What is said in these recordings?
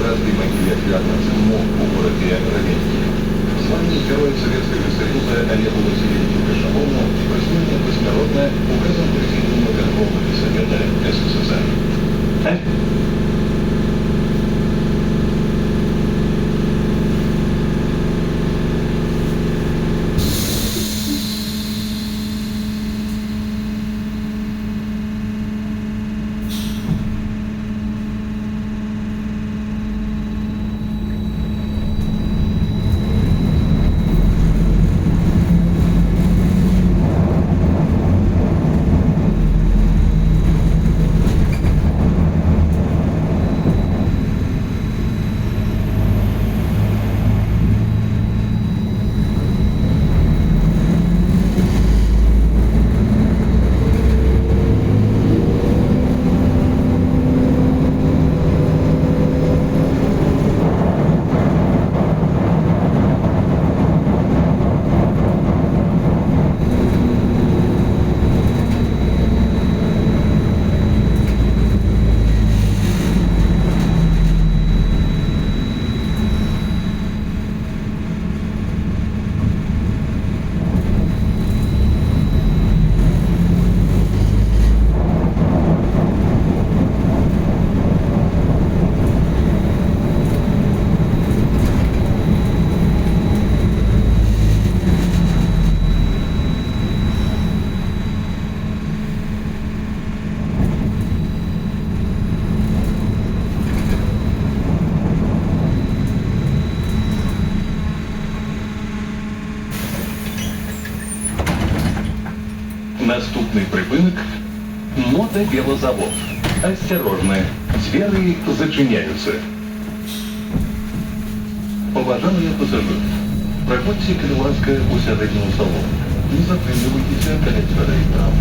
каждой могиле отвязался мох в городе Ровеньки. В звании Героя Советского Союза Олегу Васильевичу Кошелову присвоено посмертно указом Президиума Верховного Совета СССР. Наступний припинок – мотовелозавод. Осторожно, двери зачиняются. Поважаные пассажиры, проходьте, будь ласка, у середнього салону. Не запрыгивайтесь колец дверей там.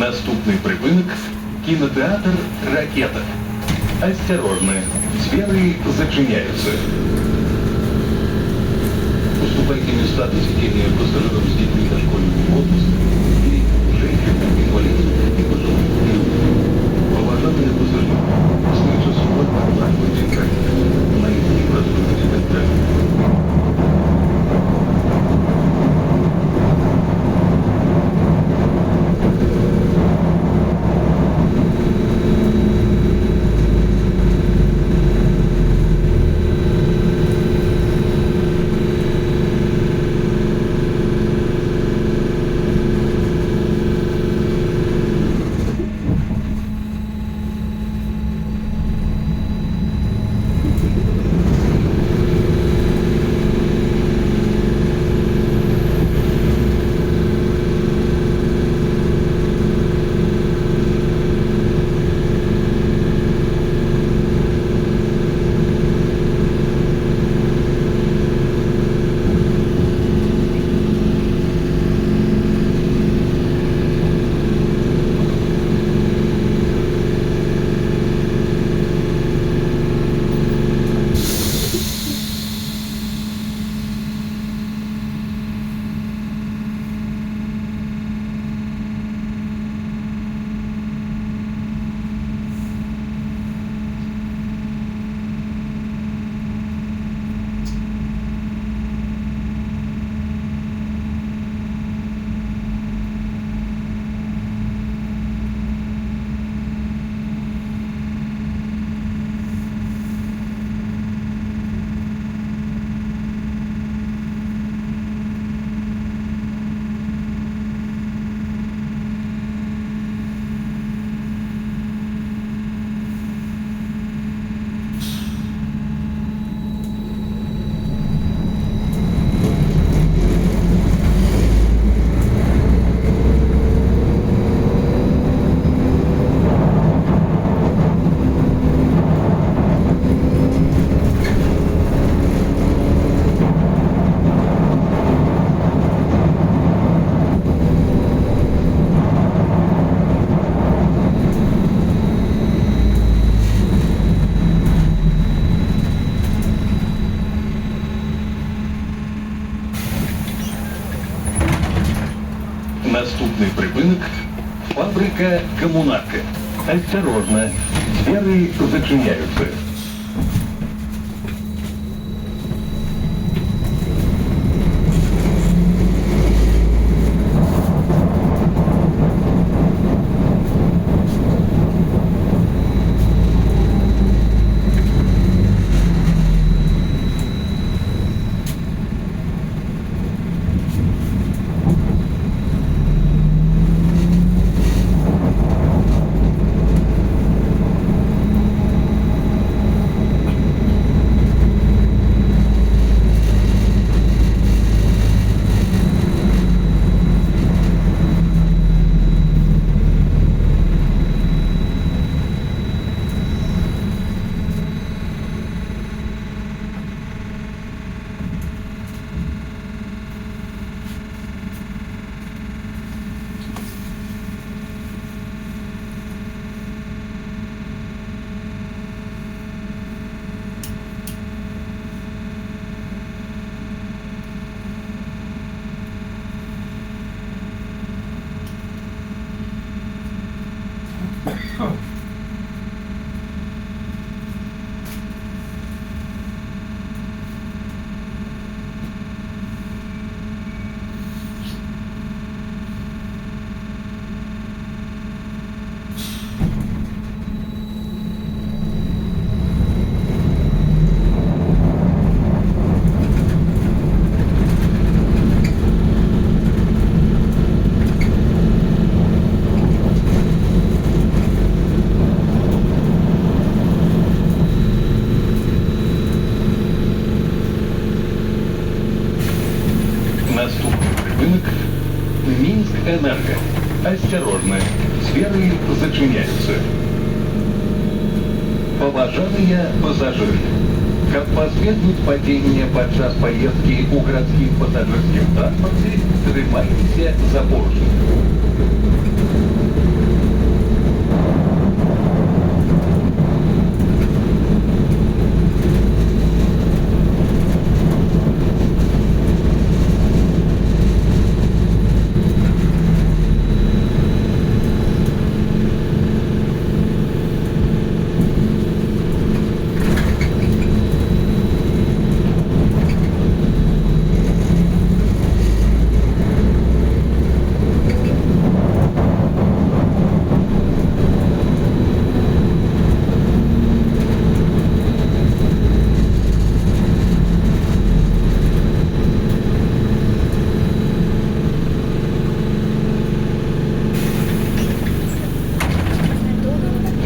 Наступный припынок – кинотеатр «Ракета». Осторожно, двери зачиняются. Уступайте места для сидения пассажирам с детьми дошкольного отпуска и женщинам, инвалидам и пожилым людям. Поважаные пассажиры, слышу свободно оплачивайте график. На их не прослушайте контракт. Наступний припинок – фабрика «Коммунарка». Осторожно, двери зачиняются. Наступный припынок – Минск-Энерго. Осторожно, двери зачиняются. Поважаныя пассажиры, каб пазбегнуць падзення падчас паездкі ў гарадскім пасажырскім транспарце, трымайцеся за поручні.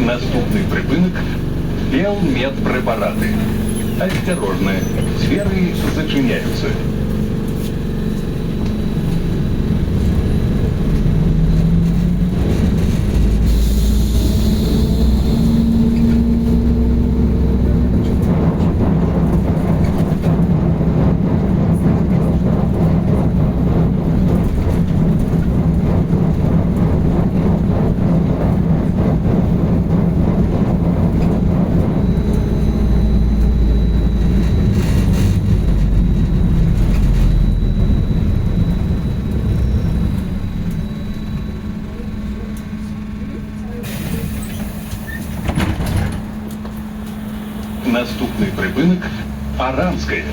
Наступный припынок – Белмедпрепараты. Осторожно, двери зачиняются. Наступный припынок – Аранская.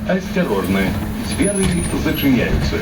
Осторожно, двери зачиняются.